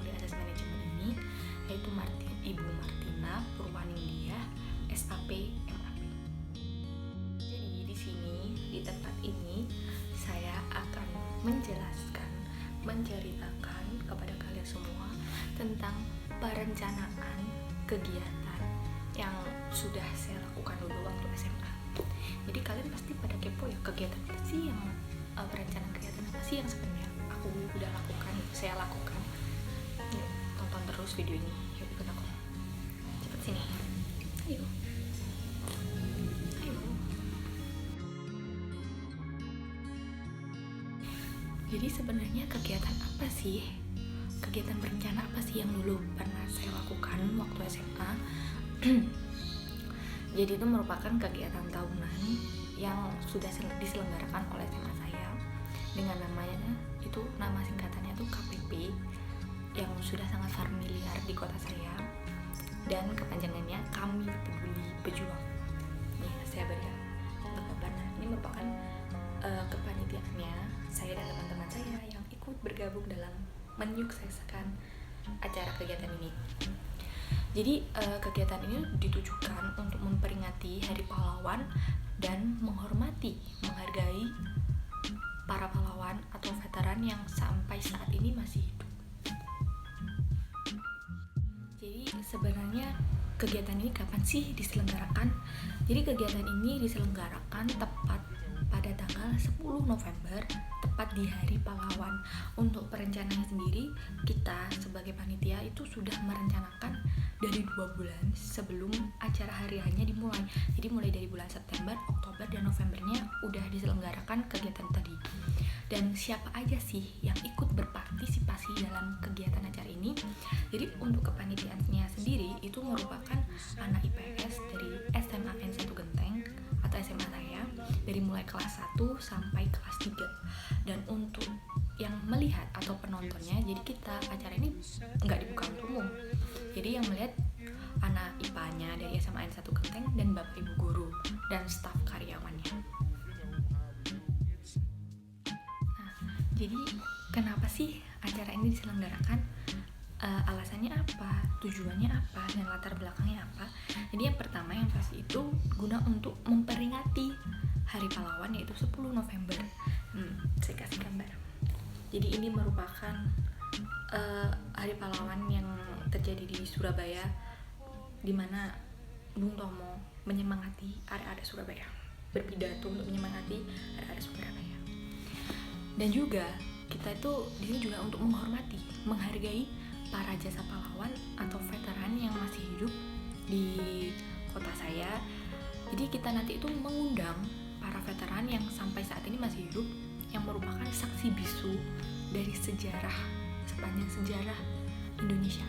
Kuliah Asas Manajemen ini, yaitu Ibu Martina Purwaningdia, SAP MAP. Jadi di sini, di tempat ini, saya akan menjelaskan, menceritakan kepada kalian semua tentang perencanaan kegiatan yang sudah saya lakukan dulu waktu SMA. Jadi kalian pasti pada kepo ya, kegiatan apa sih yang perencanaan kegiatan apa sih yang sebenarnya aku udah lakukan, saya lakukan. Yuk, tonton terus video ini. Yuk ikut aku. Cepet sini. Ayo. Ayo. Jadi sebenarnya kegiatan apa sih? Kegiatan berencana apa sih yang dulu pernah saya lakukan waktu SMA? Jadi itu merupakan kegiatan tahunan yang sudah diselenggarakan oleh SMA saya dengan namanya itu, nama singkatannya itu KPP, yang sudah sangat familiar di kota saya, dan kepanjangannya Kami Peduli Pejuang. Nih saya berikan gambar. Ini merupakan kepanitiaannya saya dan teman-teman saya yang ikut bergabung dalam menyukseskan acara kegiatan ini. Jadi kegiatan ini ditujukan untuk memperingati Hari Pahlawan dan menghormati, menghargai para pahlawan atau veteran yang sampai saat ini masih hidup. Jadi sebenarnya kegiatan ini kapan sih diselenggarakan? Jadi kegiatan ini diselenggarakan tepat pada tanggal 10 November, tepat di Hari Pahlawan. Untuk perencanaannya sendiri, kita sebagai panitia itu sudah merencanakan dari 2 bulan sebelum acara hari-harinya dimulai. Jadi mulai dari bulan September, Oktober, dan Novembernya udah diselenggarakan kegiatan tadi. Dan siapa aja sih yang ikut berpartisipasi dalam kegiatan acara ini? Jadi untuk kepanitiaannya sendiri itu merupakan anak IPS dari SMA N1 Genteng atau SMA saya, dari mulai kelas 1 sampai kelas 3. Dan untuk yang melihat atau penontonnya, jadi kita acara ini nggak dibuka untuk umum. Jadi yang melihat anak IPA-nya dari SMA N1 Genteng dan bapak ibu guru dan staf karyawannya. Nah, jadi kenapa sih acara ini diselenggarakan? Alasannya apa, tujuannya apa, dan latar belakangnya apa? Jadi yang pertama yang pasti itu guna untuk memperingati Hari Pahlawan, yaitu 10 November. Saya kasih gambar. Jadi ini merupakan Hari Pahlawan yang terjadi di Surabaya, di mana Bung Tomo menyemangati arek-arek Surabaya, berpidato untuk menyemangati arek-arek Surabaya. Dan juga kita itu di sini juga untuk menghormati, menghargai para jasa pahlawan atau veteran yang masih hidup di kota saya. Jadi kita nanti itu mengundang para veteran yang sampai saat ini masih hidup, yang merupakan saksi bisu dari sejarah, sepanjang sejarah Indonesia.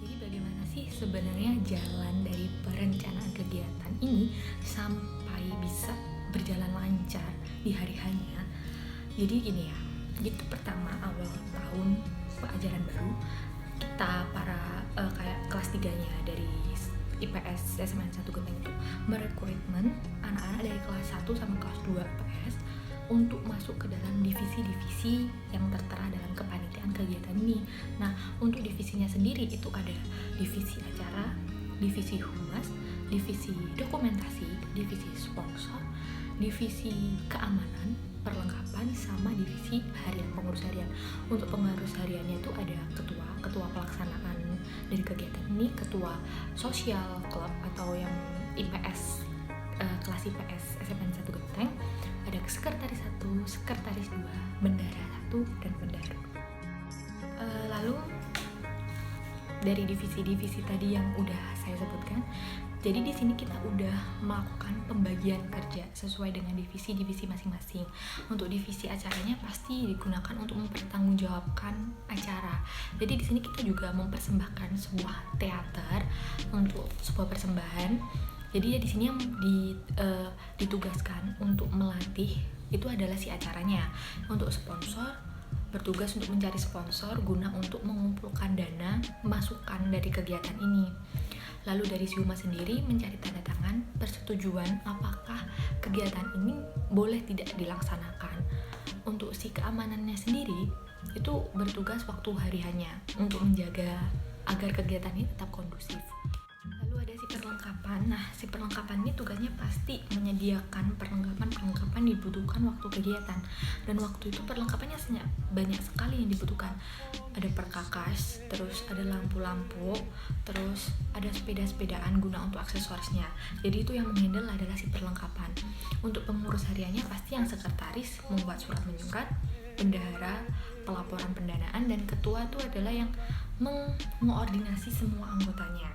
Jadi bagaimana sih sebenarnya jalan dari perencanaan kegiatan ini sampai bisa berjalan lancar di hari-harinya? Jadi gini ya, gitu, pertama awal tahun ajaran baru, kita para kayak kelas 3-nya dari IPS SMA 1 Genteng itu merekrutmen anak-anak dari kelas 1 sama kelas 2 IPS untuk masuk ke dalam divisi-divisi yang tertera dalam kepanitiaan kegiatan ini. Nah, untuk divisinya sendiri itu ada divisi acara, divisi humas, divisi dokumentasi, divisi sponsor, divisi keamanan, perlengkapan, sama divisi harian, pengurus harian. Untuk pengurus hariannya itu ada ketua pelaksanaan dari kegiatan ini, ketua sosial klub atau yang IPS, kelas IPS SMN 1 Genteng, ada sekretaris 1, sekretaris 2, bendara 1, dan bendara. Lalu dari divisi-divisi tadi yang udah saya sebutkan, jadi di sini kita udah melakukan pembagian kerja sesuai dengan divisi-divisi masing-masing. Untuk divisi acaranya pasti digunakan untuk mempertanggungjawabkan acara. Jadi di sini kita juga mempersembahkan sebuah teater untuk sebuah persembahan. Jadi ya di sini yang ditugaskan untuk melatih itu adalah si acaranya. Untuk sponsor, bertugas untuk mencari sponsor guna untuk mengumpulkan dana masukan dari kegiatan ini. Lalu dari si humas sendiri mencari tanda tangan persetujuan apakah kegiatan ini boleh tidak dilaksanakan. Untuk si keamanannya sendiri itu bertugas waktu hariannya untuk menjaga agar kegiatan ini tetap kondusif. Lalu ada si perlengkapan. Nah, si perlengkapan ini tugasnya pasti menyediakan perlengkapan dibutuhkan waktu kegiatan. Dan waktu itu perlengkapannya banyak sekali yang dibutuhkan. Ada perkakas, terus ada lampu-lampu, terus ada sepeda-sepedaan guna untuk aksesorisnya. Jadi itu yang menghandle adalah si perlengkapan. Untuk pengurus hariannya pasti yang sekretaris membuat surat menyurat, bendahara pelaporan pendanaan, dan ketua itu adalah yang mengoordinasi semua anggotanya.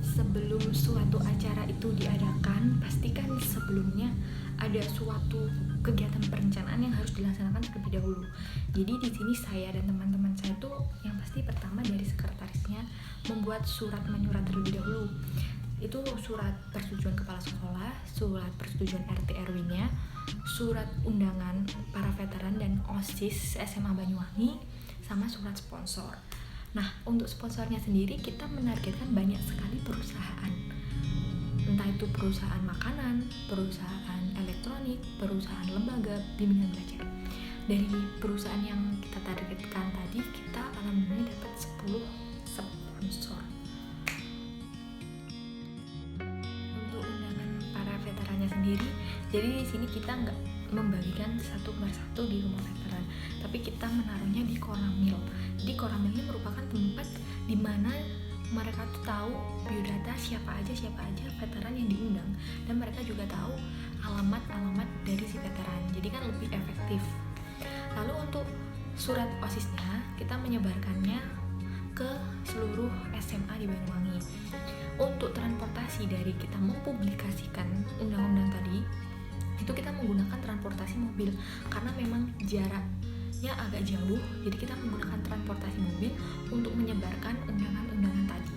Sebelum suatu acara itu diadakan, pastikan sebelumnya ada suatu kegiatan perencanaan yang harus dilaksanakan terlebih dahulu. Jadi di sini saya dan teman-teman saya itu yang pasti pertama dari sekretarisnya membuat surat menyurat terlebih dahulu. Itu surat persetujuan kepala sekolah, surat persetujuan RT RW-nya, surat undangan para veteran dan OSIS SMA Banyuwangi, sama surat sponsor. Nah, untuk sponsornya sendiri kita menargetkan banyak sekali perusahaan. Entah itu perusahaan makanan, perusahaan elektronik, perusahaan lembaga bimbingan belajar. Dari perusahaan yang kita targetkan tadi, kita alhamdulillah dapat 10 sponsor. Untuk undangan para veterannya sendiri, jadi di sini kita nggak membagikan satu persatu di rumah veteran, tapi kita menaruhnya di koramil. Jadi koramil ini merupakan tempat di mana mereka tuh tahu biodata siapa aja veteran yang diundang, dan mereka juga tahu alamat dari si veteran. Jadi kan lebih efektif. Lalu untuk surat OSISnya kita menyebarkannya ke seluruh SMA di Banyuwangi. Untuk transportasi dari kita mempublikasikan undang-undang tadi, itu kita menggunakan transportasi mobil karena memang jaraknya agak jauh, jadi kita menggunakan transportasi mobil untuk menyebarkan undangan-undangan tadi.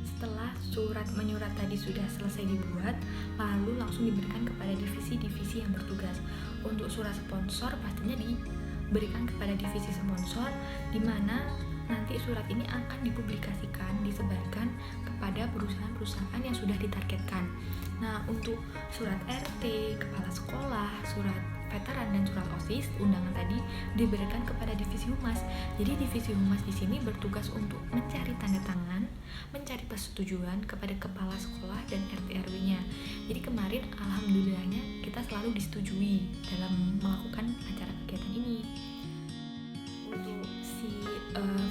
Setelah surat menyurat tadi sudah selesai dibuat, lalu langsung diberikan kepada divisi-divisi yang bertugas. Untuk surat sponsor pastinya diberikan kepada divisi sponsor, di mana nanti surat ini akan dipublikasikan, disebarkan kepada perusahaan-perusahaan yang sudah ditargetkan. Nah, untuk surat RT, kepala sekolah, surat veteran, dan surat OSIS, undangan tadi diberikan kepada divisi humas. Jadi divisi humas di sini bertugas untuk mencari tanda tangan, mencari persetujuan kepada kepala sekolah dan RT RW-nya. Jadi kemarin alhamdulillahnya kita selalu disetujui dalam melakukan acara kegiatan ini. Untuk si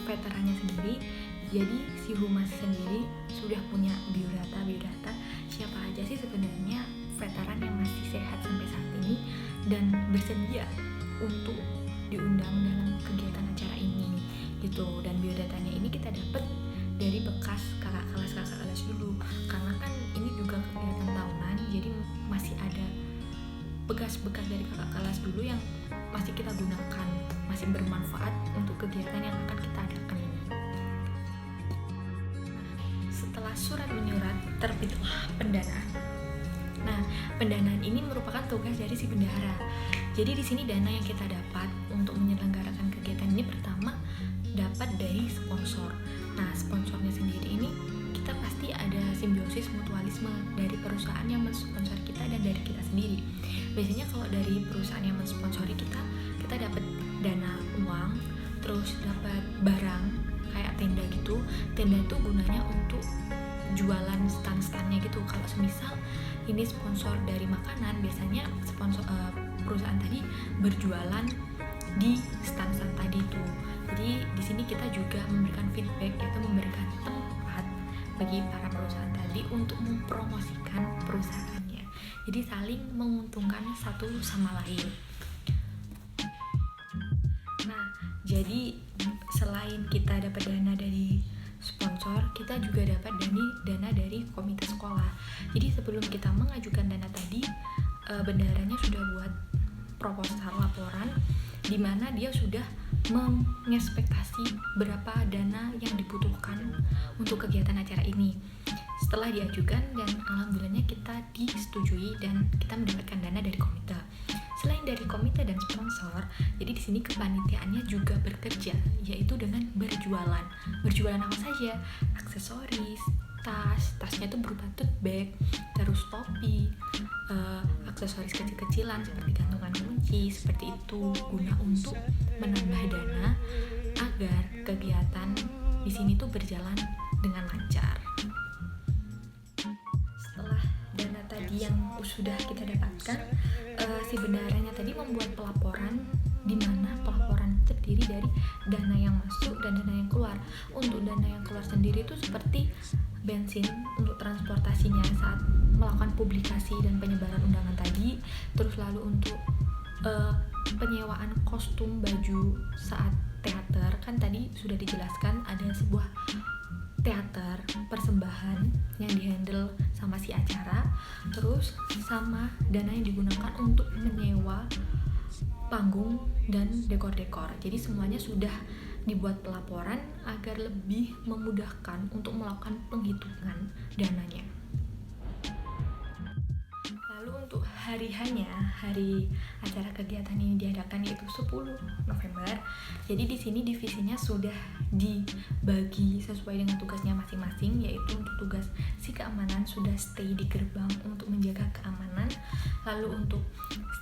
veterannya sendiri, jadi si humas sendiri sudah punya biodata siapa aja sih sebenarnya veteran yang masih sehat sampai saat ini dan bersedia untuk diundang dalam kegiatan acara ini gitu. Dan biodatanya ini kita dapat dari bekas kakak kelas dulu, karena kan ini juga kegiatan tahunan, jadi masih ada bekas-bekas dari kakak kelas dulu yang masih kita gunakan, masih bermanfaat untuk kegiatan yang akan kita adakan ini. Setelah surat menyurat, terbitlah pendanaan. Nah, pendanaan ini merupakan tugas dari si bendahara. Jadi di sini dana yang kita dapat untuk menyelenggarakan kegiatan ini pertama dapat dari sponsor. Nah, sponsornya sendiri ini kita pasti ada simbiosis mutualisme dari perusahaan yang mensponsori kita dan dari kita sendiri. Biasanya kalau dari perusahaan yang mensponsori kita dapat dana uang, terus dapat barang kayak tenda gitu. Tenda itu gunanya untuk jualan stand-standnya gitu. Kalau semisal ini sponsor dari makanan, biasanya sponsor perusahaan tadi berjualan di stand-stand tadi itu. Jadi di sini kita juga memberikan feedback, yaitu memberikan tempat bagi para perusahaan tadi untuk mempromosikan perusahaannya. Jadi saling menguntungkan satu sama lain. Nah, jadi selain kita dapat dana dari sponsor, kita juga dapat dana dari komite sekolah. Jadi sebelum kita mengajukan dana tadi, bendaharanya sudah buat proposal laporan di mana dia sudah mengespektasi berapa dana yang dibutuhkan untuk kegiatan acara ini. Setelah diajukan dan alhamdulillahnya kita disetujui dan kita mendapatkan dana dari komite. Selain dari komite dan sponsor, jadi di sini kepanitiaannya juga bekerja, yaitu dengan berjualan. Berjualan apa saja? Aksesoris, tasnya itu berupa tote bag, terus topi, aksesoris kecil-kecilan seperti gantungan kunci, emergency seperti itu, guna untuk menambah dana agar kegiatan di sini tuh berjalan dengan lancar. Setelah dana tadi yang sudah kita dapatkan, si bendaharanya tadi membuat pelaporan, di mana pelaporan terdiri dari dana yang masuk dan dana yang keluar. Untuk dana yang keluar sendiri itu seperti bensin untuk transportasinya saat melakukan publikasi dan penyebaran undangan tadi, terus lalu untuk penyewaan kostum baju saat teater, kan tadi sudah dijelaskan ada sebuah teater persembahan yang dihandle sama si acara, terus sama dana yang digunakan untuk menyewa panggung dan dekor-dekor. Jadi semuanya sudah dibuat pelaporan agar lebih memudahkan untuk melakukan penghitungan dananya. Lalu untuk hari-hanya, hari acara kegiatan ini diadakan yaitu 10 November. Jadi di sini divisinya sudah dibagi sesuai dengan tugasnya masing-masing, yaitu untuk tugas si keamanan sudah stay di gerbang untuk menjaga keamanan. Lalu untuk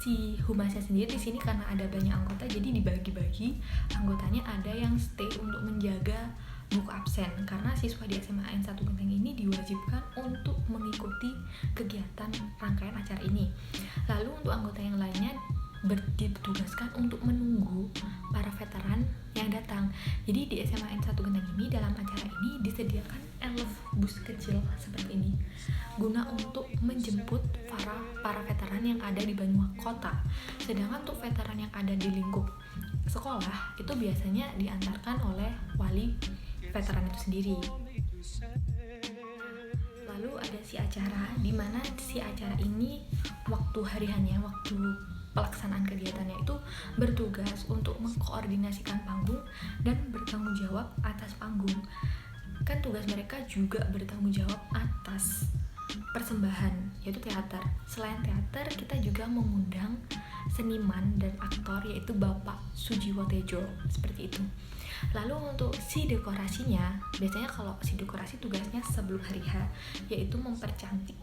si humasnya sendiri di sini karena ada banyak anggota, jadi dibagi-bagi anggotanya, ada yang stay untuk menjaga buku absen karena siswa di SMA N 1 Genteng ini diwajibkan untuk mengikuti kegiatan rangkaian acara ini. Lalu untuk anggota yang lainnya ditugaskan untuk menunggu para veteran yang datang. Jadi di SMA N 1 Genteng ini dalam acara ini disediakan elf bus kecil seperti ini guna untuk menjemput para veteran yang ada di Banyuwangi Kota. Sedangkan untuk veteran yang ada di lingkup sekolah itu biasanya diantarkan oleh wali veteran itu sendiri. Lalu ada si acara, di mana si acara ini waktu hariannya, waktu pelaksanaan kegiatannya itu bertugas untuk mengkoordinasikan panggung dan bertanggung jawab atas panggung. Kan tugas mereka juga bertanggung jawab atas persembahan, yaitu teater. Selain teater, kita juga mengundang seniman dan aktor, yaitu Bapak Sujiwo Tejo, seperti itu. Lalu untuk si dekorasinya, biasanya kalau si dekorasi tugasnya sebelum hari H, yaitu mempercantik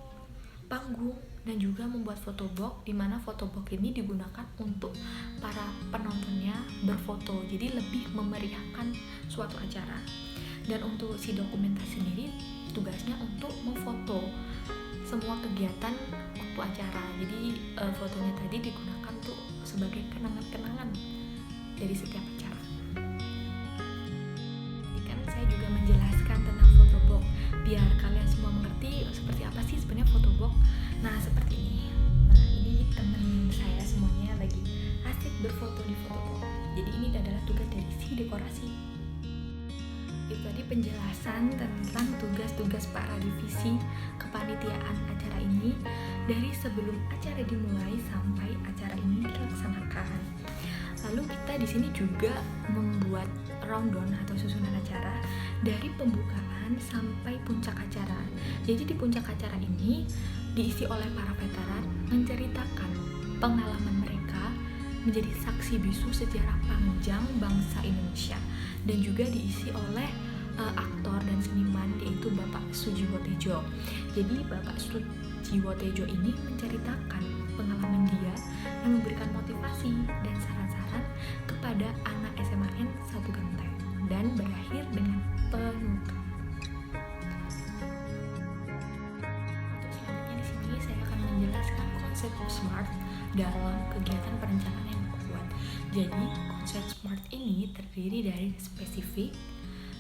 panggung dan juga membuat fotobox, di mana fotobox ini digunakan untuk para penontonnya berfoto, jadi lebih memeriahkan suatu acara. Dan untuk si dokumentasi sendiri tugasnya untuk memfoto semua kegiatan waktu acara. Jadi fotonya tadi digunakan tuh sebagai kenangan-kenangan dari setiap acara. Jadi kan saya juga menjelaskan tentang fotobox biar kalian semua mengerti seperti apa sih sebenarnya fotobox. Nah seperti ini. Nah ini teman saya semuanya lagi asik berfoto di fotobox. Jadi ini adalah tugas dari si dekorasi. Itu tadi penjelasan tentang tugas-tugas para divisi kepanitiaan acara ini dari sebelum acara dimulai sampai acara ini dilaksanakan. Lalu kita di sini juga membuat rundown atau susunan acara dari pembukaan sampai puncak acara. Jadi di puncak acara ini diisi oleh para veteran menceritakan pengalaman mereka menjadi saksi bisu sejarah panjang bangsa Indonesia, dan juga diisi oleh aktor dan seniman, yaitu Bapak Sujiwo Tejo. Jadi Bapak Sujiwo Tejo ini menceritakan pengalaman dia dan memberikan motivasi dan saran-saran kepada anak SMA N 1 Genteng, dan berakhir dengan penutup. Untuk selanjutnya di sini saya akan menjelaskan konsep SMART dalam kegiatan perencanaan yang kuat. Jadi konsep SMART ini terdiri dari spesifik,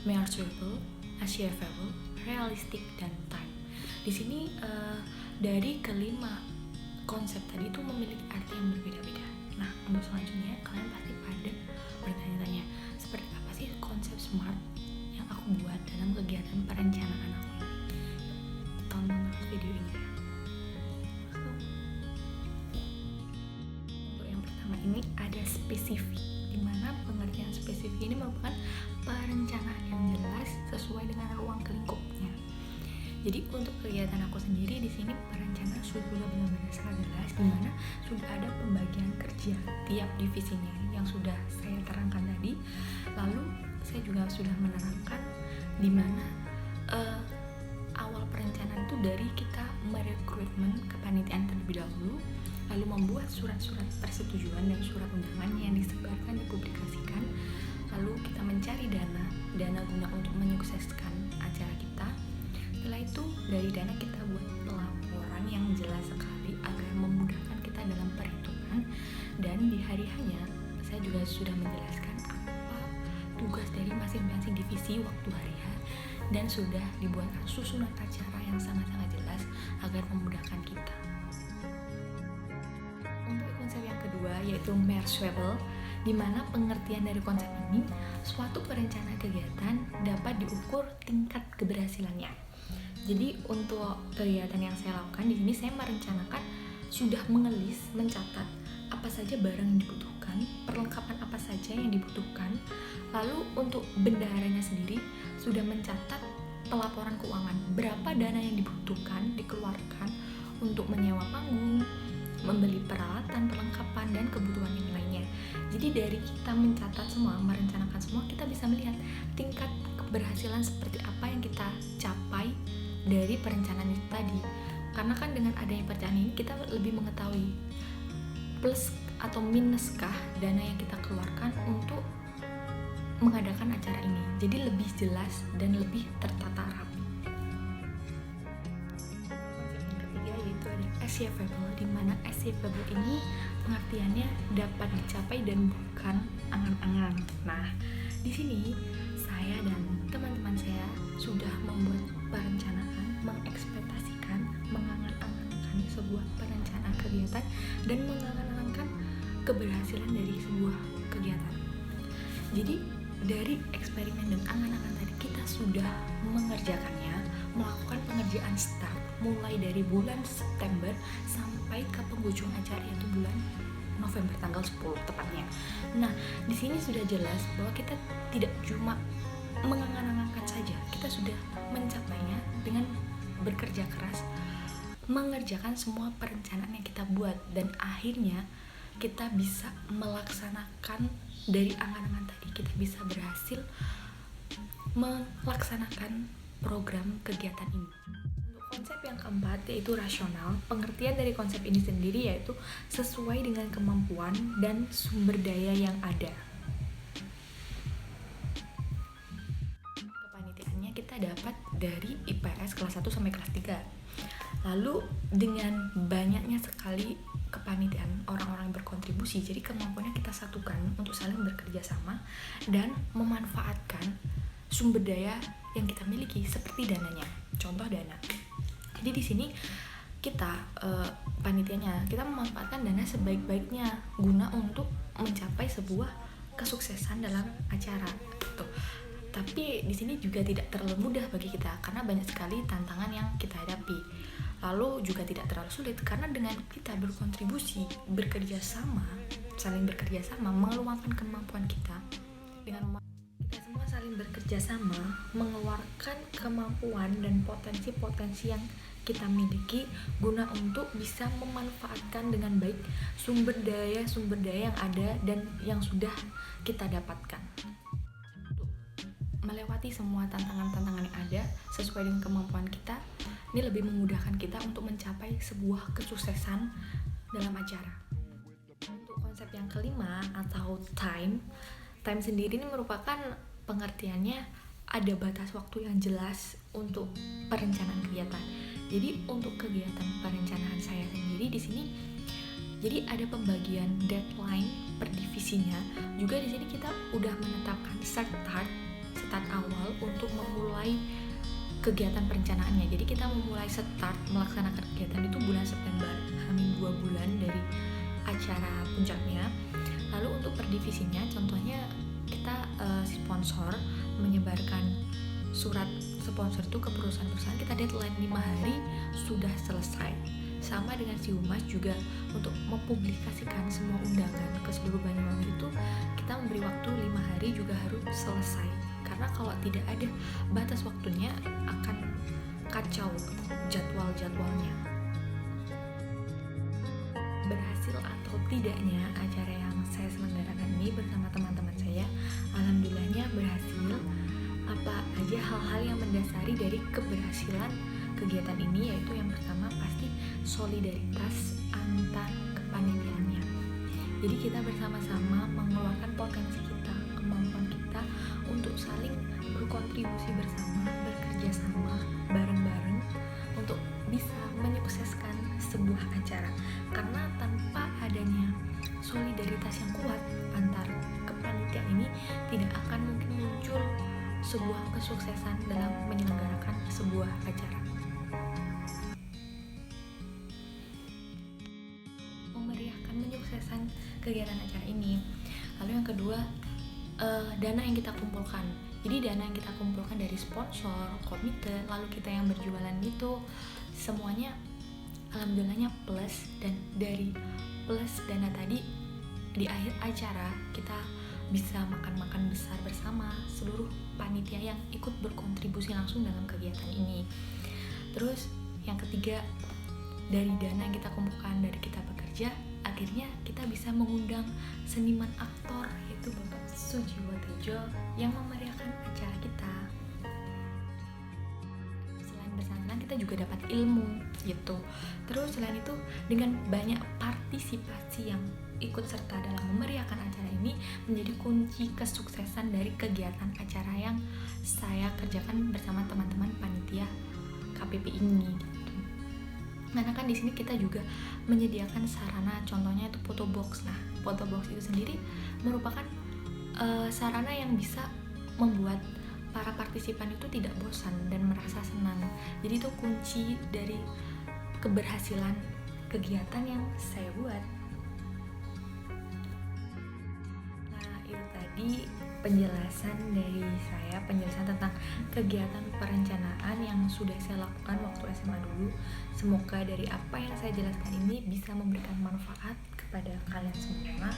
measurable, achievable, realistic, dan time. Di sini dari kelima konsep tadi itu memiliki arti yang berbeda-beda. Nah, untuk selanjutnya kalian pasti pada bertanya-tanya, seperti apa sih konsep SMART yang aku buat dalam kegiatan perencanaan aku ini? Tonton terus video ini ya. Untuk yang pertama ini ada spesifik, di mana pengertian spesifik ini merupakan perencanaan yang jelas sesuai dengan ruang lingkupnya. Jadi untuk kegiatan aku sendiri di sini perencanaan sudah benar-benar sangat jelas, di mana sudah ada pembagian kerja tiap divisinya yang sudah saya terangkan tadi. Lalu saya juga sudah menerangkan di mana awal perencanaan itu dari kita merekrutmen kepanitiaan terlebih dahulu. lalu membuat surat-surat persetujuan dan surat undangannya yang disebarkan, dipublikasikan. Lalu kita mencari dana guna untuk menyukseskan acara kita. Setelah itu dari dana kita buat pelaporan yang jelas sekali agar memudahkan kita dalam perhitungan. Dan di hari hanya saya juga sudah menjelaskan apa tugas dari masing-masing divisi waktu hari H, dan sudah dibuatkan susunan acara yang sangat-sangat jelas agar memudahkan kita. Untuk konsep yang kedua yaitu measurable, di mana pengertian dari konsep ini, suatu perencanaan kegiatan dapat diukur tingkat keberhasilannya. Jadi untuk kegiatan yang saya lakukan di sini, saya merencanakan, sudah mengelis, mencatat apa saja barang yang dibutuhkan, perlengkapan apa saja yang dibutuhkan. Lalu untuk bendaharanya sendiri sudah mencatat pelaporan keuangan, berapa dana yang dibutuhkan dikeluarkan untuk menyewa panggung, membeli peralatan, perlengkapan, dan kebutuhan yang lainnya. Jadi dari kita mencatat semua, merencanakan semua, kita bisa melihat tingkat keberhasilan seperti apa yang kita capai dari perencanaan itu tadi. Karena kan dengan adanya perencanaan ini kita lebih mengetahui plus atau minuskah dana yang kita keluarkan untuk mengadakan acara ini. Jadi lebih jelas dan lebih tertata rapi. Yang ketiga yaitu ada achievable, di mana achievable ini pengertiannya dapat dicapai dan bukan angan-angan. Nah, di sini saya dan teman-teman saya sudah membuat perencanaan, mengekspektasikan, mengangan-angankan sebuah perencanaan kegiatan dan mengangan-angankan keberhasilan dari sebuah kegiatan. Jadi dari eksperimen dan angan-angan tadi kita sudah mengerjakannya, melakukan pengerjaan start mulai dari bulan September sampai ke penghujung acara yaitu bulan November tanggal 10 tepatnya. Nah, di sini sudah jelas bahwa kita tidak cuma mengangan-angankan saja, kita sudah mencapainya dengan bekerja keras, mengerjakan semua perencanaan yang kita buat, dan akhirnya kita bisa melaksanakan dari angan-angan tadi, kita bisa berhasil melaksanakan program kegiatan ini. Untuk konsep yang keempat yaitu rasional, pengertian dari konsep ini sendiri yaitu sesuai dengan kemampuan dan sumber daya yang ada. Kepanitiaannya kita dapat dari IPS kelas 1 sampai kelas 3. Lalu dengan banyaknya sekali kepanitiaan orang-orang yang berkontribusi, jadi kemampuannya kita satukan untuk saling bekerja sama dan memanfaatkan sumber daya yang kita miliki seperti dananya. Contoh dana. Jadi di sini kita panitianya kita memanfaatkan dana sebaik-baiknya guna untuk mencapai sebuah kesuksesan dalam acara. Tuh. Tapi di sini juga tidak terlalu mudah bagi kita karena banyak sekali tantangan yang kita hadapi. Lalu juga tidak terlalu sulit karena dengan kita berkontribusi, bekerja sama, saling bekerja sama, mengeluarkan kemampuan kita dengan kita semua saling bekerja sama, mengeluarkan kemampuan dan potensi-potensi yang kita miliki guna untuk bisa memanfaatkan dengan baik sumber daya yang ada dan yang sudah kita dapatkan. Melewati semua tantangan-tantangan yang ada sesuai dengan kemampuan kita, ini lebih memudahkan kita untuk mencapai sebuah kesuksesan dalam acara. Untuk konsep yang kelima atau time sendiri ini merupakan pengertiannya ada batas waktu yang jelas untuk perencanaan kegiatan. Jadi untuk kegiatan perencanaan saya sendiri di sini, jadi ada pembagian deadline per divisinya. Juga di sini kita udah menetapkan start awal untuk memulai kegiatan perencanaannya. Jadi kita memulai start melaksanakan kegiatan itu bulan September, hamin 2 bulan dari acara puncaknya. Lalu untuk per divisinya, contohnya kita sponsor menyebarkan surat sponsor itu ke perusahaan-perusahaan, kita deadline 5 hari sudah selesai. Sama dengan si Humas juga untuk mempublikasikan semua undangan ke seluruh Banyuwangi itu kita memberi waktu 5 hari juga harus selesai. Karena kalau tidak ada batas waktunya akan kacau jadwalnya. Berhasil atau tidaknya acara yang saya selenggarakan ini bersama teman-teman saya, alhamdulillahnya berhasil. Apa aja hal-hal yang mendasari dari keberhasilan kegiatan ini, yaitu yang pertama pasti solidaritas antar kepanitiaannya. Jadi kita bersama-sama mengeluarkan potensi kita, kemampuan kita untuk saling berkontribusi bersama, bekerja sama, bareng-bareng untuk bisa menyukseskan sebuah acara. Karena tanpa adanya solidaritas yang kuat antar kepanitiaan ini, tidak akan mungkin muncul sebuah kesuksesan dalam menyelenggarakan sebuah acara. Memeriahkan menyukseskan kegiatan acara ini. Lalu yang kedua, dana yang kita kumpulkan. Jadi dana yang kita kumpulkan dari sponsor, komite, lalu kita yang berjualan itu semuanya alhamdulillahnya plus, dan dari plus dana tadi di akhir acara kita bisa makan-makan besar bersama seluruh panitia yang ikut berkontribusi langsung dalam kegiatan ini. Terus yang ketiga, dari dana yang kita kumpulkan dari kita bekerja, akhirnya kita bisa mengundang seniman aktor yaitu Bapak Sujiwo Tejo yang memeriahkan acara kita. Selain bersenang-senang, kita juga dapat ilmu gitu. Terus selain itu, dengan banyak partisipasi yang ikut serta dalam memeriahkan acara ini menjadi kunci kesuksesan dari kegiatan acara yang saya kerjakan bersama teman-teman panitia KPP ini gitu. Karena kan di sini kita juga menyediakan sarana, contohnya itu photo box. Nah, photo box itu sendiri merupakan sarana yang bisa membuat para partisipan itu tidak bosan dan merasa senang. Jadi itu kunci dari keberhasilan kegiatan yang saya buat. Nah, itu tadi penjelasan dari saya, penjelasan tentang kegiatan perencanaan yang sudah saya lakukan waktu SMA dulu. Semoga dari apa yang saya jelaskan ini bisa memberikan manfaat kepada kalian semua.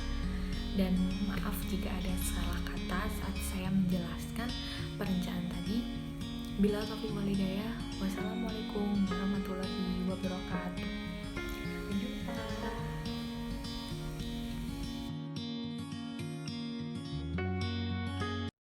Dan maaf jika ada salah kata saat saya menjelaskan perencanaan tadi. Bila taufiq wal hidayah, wassalamualaikum warahmatullahi wabarakatuh.